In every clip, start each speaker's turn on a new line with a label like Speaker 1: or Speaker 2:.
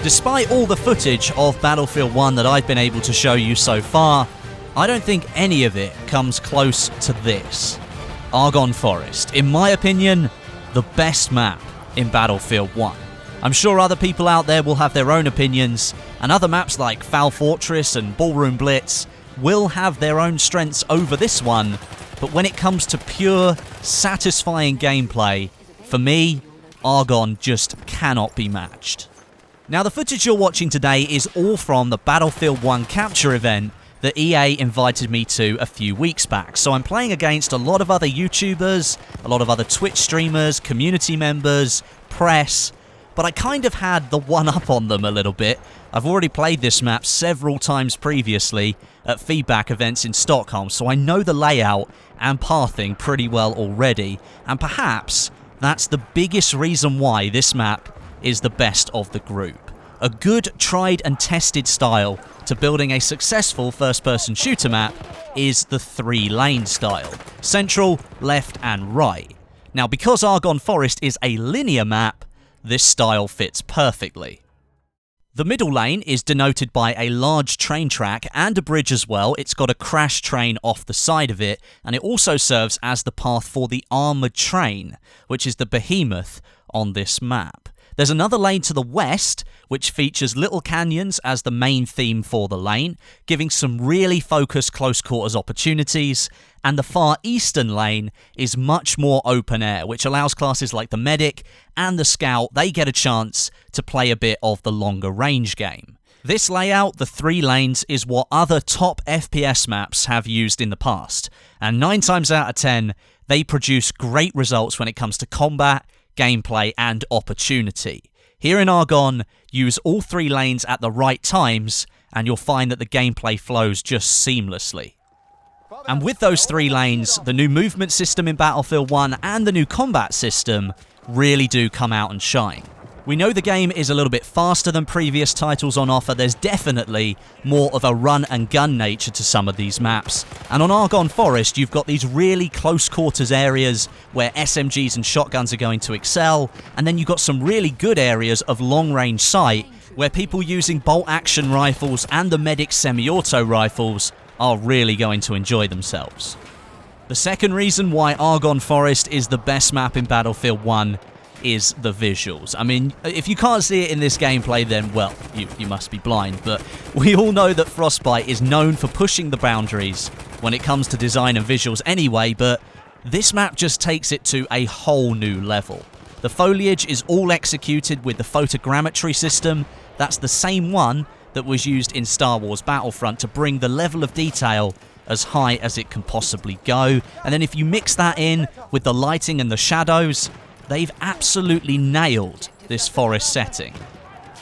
Speaker 1: Despite all the footage of Battlefield 1 that I've been able to show you so far, I don't think any of it comes close to this. Argonne Forest, in my opinion, the best map in Battlefield 1. I'm sure other people out there will have their own opinions, and other maps like Foul Fortress and Ballroom Blitz will have their own strengths over this one, but when it comes to pure, satisfying gameplay, for me, Argonne just cannot be matched. Now, the footage you're watching today is all from the Battlefield 1 capture event that EA invited me to a few weeks back. So I'm playing against a lot of other YouTubers, a lot of other Twitch streamers, community members, press, but I kind of had the one-up on them a little bit. I've already played this map several times previously at feedback events in Stockholm, so I know the layout and pathing pretty well already, and perhaps that's the biggest reason why this map is the best of the group. A good, tried and tested style to building a successful first-person shooter map is the 3-lane style. Central, left and right. Now, because Argonne Forest is a linear map, this style fits perfectly. The middle lane is denoted by a large train track and a bridge as well. It's got a crash train off the side of it, and it also serves as the path for the armoured train, which is the behemoth on this map. There's another lane to the west, which features little canyons as the main theme for the lane, giving some really focused close quarters opportunities, and the far eastern lane is much more open air, which allows classes like the medic and the scout, they get a chance to play a bit of the longer range game. This layout, the 3 lanes, is what other top FPS maps have used in the past, and 9 times out of 10, they produce great results when it comes to combat, gameplay and opportunity. Here in Argonne, use all 3 lanes at the right times and you'll find that the gameplay flows just seamlessly. And with those 3 lanes, the new movement system in Battlefield 1 and the new combat system really do come out and shine. We know the game is a little bit faster than previous titles on offer. There's definitely more of a run and gun nature to some of these maps. And on Argonne Forest, you've got these really close quarters areas where SMGs and shotguns are going to excel. And then you've got some really good areas of long range sight where people using bolt action rifles and the medic semi-auto rifles are really going to enjoy themselves. The second reason why Argonne Forest is the best map in Battlefield 1 is the visuals. I mean, if you can't see it in this gameplay, then, well, you must be blind, but we all know that Frostbite is known for pushing the boundaries when it comes to design and visuals anyway, but this map just takes it to a whole new level. The foliage is all executed with the photogrammetry system. That's the same one that was used in Star Wars Battlefront to bring the level of detail as high as it can possibly go. And then if you mix that in with the lighting and the shadows, they've absolutely nailed this forest setting.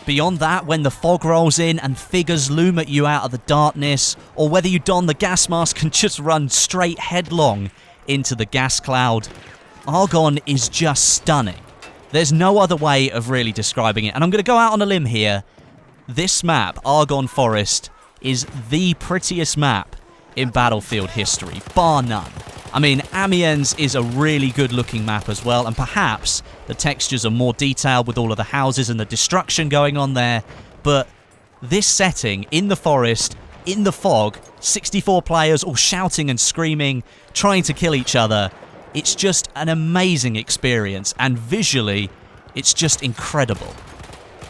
Speaker 1: Beyond that, when the fog rolls in and figures loom at you out of the darkness, or whether you don the gas mask and just run straight headlong into the gas cloud, Argonne is just stunning. There's no other way of really describing it, and I'm going to go out on a limb here. This map, Argonne Forest, is the prettiest map in Battlefield history, bar none. I mean, Amiens is a really good looking map as well, and perhaps the textures are more detailed with all of the houses and the destruction going on there, but this setting in the forest, in the fog, 64 players all shouting and screaming, trying to kill each other, it's just an amazing experience, and visually, it's just incredible.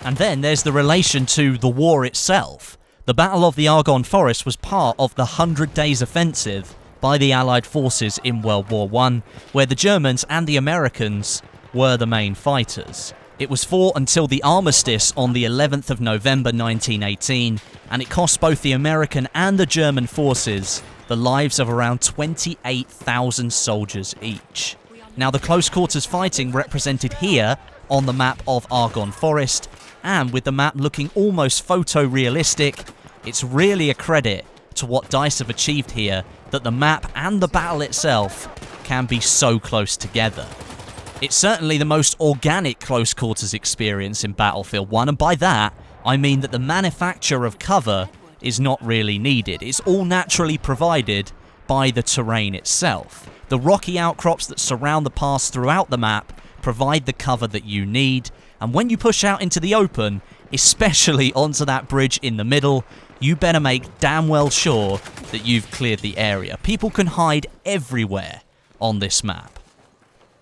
Speaker 1: And then there's the relation to the war itself. The Battle of the Argonne Forest was part of the 100 Days Offensive by the Allied forces in World War I, where the Germans and the Americans were the main fighters. It was fought until the armistice on the 11th of November 1918, and it cost both the American and the German forces the lives of around 28,000 soldiers each. Now, the close quarters fighting represented here on the map of Argonne Forest, and with the map looking almost photorealistic, it's really a credit to what DICE have achieved here, that the map and the battle itself can be so close together. It's certainly the most organic close quarters experience in Battlefield 1, and by that, I mean that the manufacture of cover is not really needed. It's all naturally provided by the terrain itself. The rocky outcrops that surround the pass throughout the map provide the cover that you need, and when you push out into the open, especially onto that bridge in the middle, you better make damn well sure that you've cleared the area. People can hide everywhere on this map.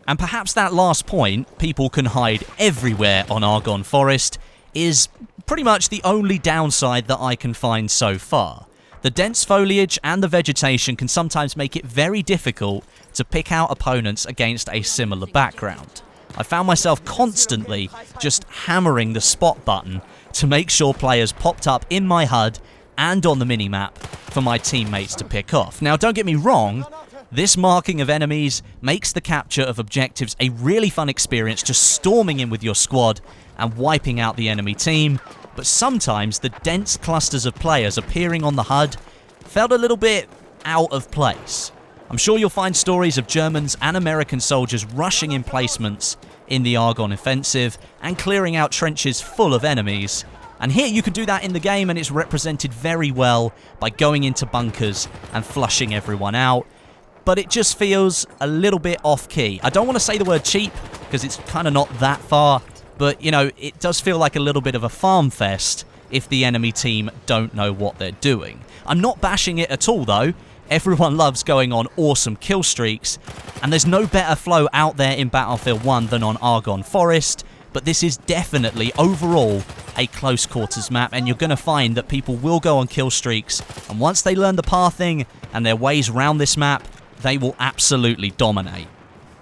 Speaker 1: And perhaps that last point, people can hide everywhere on Argonne Forest, is pretty much the only downside that I can find so far. The dense foliage and the vegetation can sometimes make it very difficult to pick out opponents against a similar background. I found myself constantly just hammering the spot button to make sure players popped up in my HUD and on the minimap for my teammates to pick off. Now, don't get me wrong, this marking of enemies makes the capture of objectives a really fun experience, just storming in with your squad and wiping out the enemy team, but sometimes the dense clusters of players appearing on the HUD felt a little bit out of place. I'm sure you'll find stories of Germans and American soldiers rushing emplacements in the Argonne offensive and clearing out trenches full of enemies. And here you can do that in the game, and it's represented very well by going into bunkers and flushing everyone out. But it just feels a little bit off-key. I don't want to say the word cheap, because it's kind of not that far, but, you know, it does feel like a little bit of a farm fest if the enemy team don't know what they're doing. I'm not bashing it at all, though. Everyone loves going on awesome kill streaks, and there's no better flow out there in Battlefield 1 than on Argonne Forest, but this is definitely, overall, a close quarters map, and you're going to find that people will go on kill streaks, and once they learn the pathing and their ways around this map, they will absolutely dominate.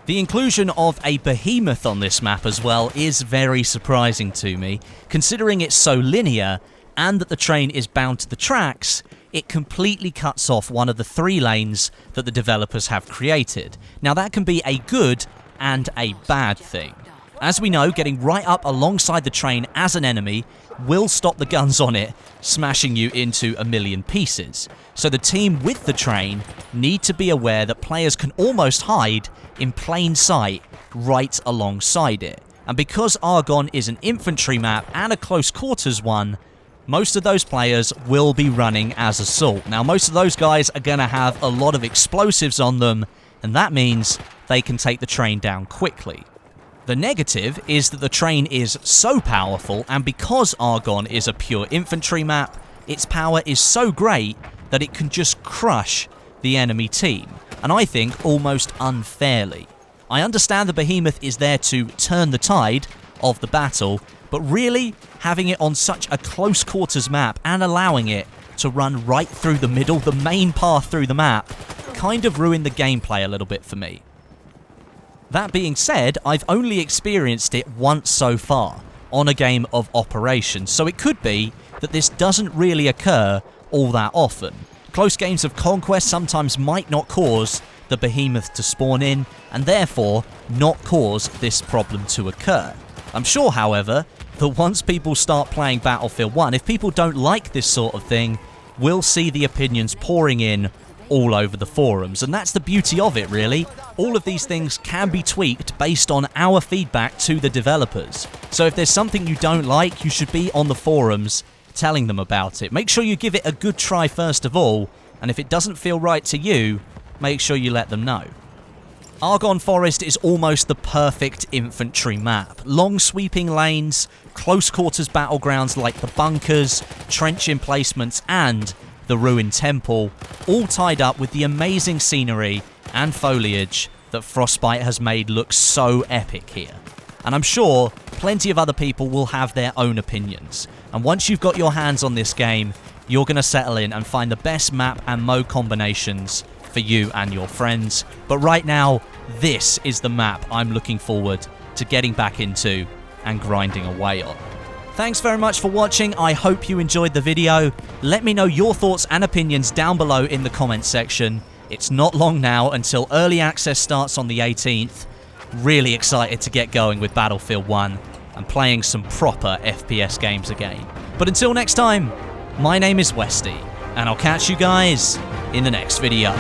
Speaker 1: The inclusion of a behemoth on this map as well is very surprising to me, considering it's so linear, and that the train is bound to the tracks. It completely cuts off one of the 3 lanes that the developers have created. Now, that can be a good and a bad thing. As we know, getting right up alongside the train as an enemy will stop the guns on it smashing you into a million pieces. So the team with the train need to be aware that players can almost hide in plain sight right alongside it. And because Argonne is an infantry map and a close quarters one, most of those players will be running as assault. Now, most of those guys are going to have a lot of explosives on them, and that means they can take the train down quickly. The negative is that the train is so powerful, and because Argonne is a pure infantry map, its power is so great that it can just crush the enemy team, and I think almost unfairly. I understand the behemoth is there to turn the tide of the battle, but really, having it on such a close quarters map and allowing it to run right through the middle, the main path through the map, kind of ruined the gameplay a little bit for me. That being said, I've only experienced it once so far, on a game of Operations, so it could be that this doesn't really occur all that often. Close games of Conquest sometimes might not cause the behemoth to spawn in, and therefore not cause this problem to occur. I'm sure, however, that once people start playing Battlefield 1, if people don't like this sort of thing, we'll see the opinions pouring in all over the forums. And that's the beauty of it, really. All of these things can be tweaked based on our feedback to the developers. So if there's something you don't like, you should be on the forums telling them about it. Make sure you give it a good try first of all, and if it doesn't feel right to you, make sure you let them know. Argonne Forest is almost the perfect infantry map. Long sweeping lanes, close quarters battlegrounds like the bunkers, trench emplacements, and the ruined temple, all tied up with the amazing scenery and foliage that Frostbite has made look so epic here. And I'm sure plenty of other people will have their own opinions. And once you've got your hands on this game, you're going to settle in and find the best map and mode combinations for you and your friends. But right now, this is the map I'm looking forward to getting back into and grinding away on. Thanks very much for watching. I hope you enjoyed the video. Let me know your thoughts and opinions down below in the comments section. It's not long now until early access starts on the 18th. Really excited to get going with Battlefield 1 and playing some proper FPS games again. But until next time, my name is Westie, and I'll catch you guys in the next video.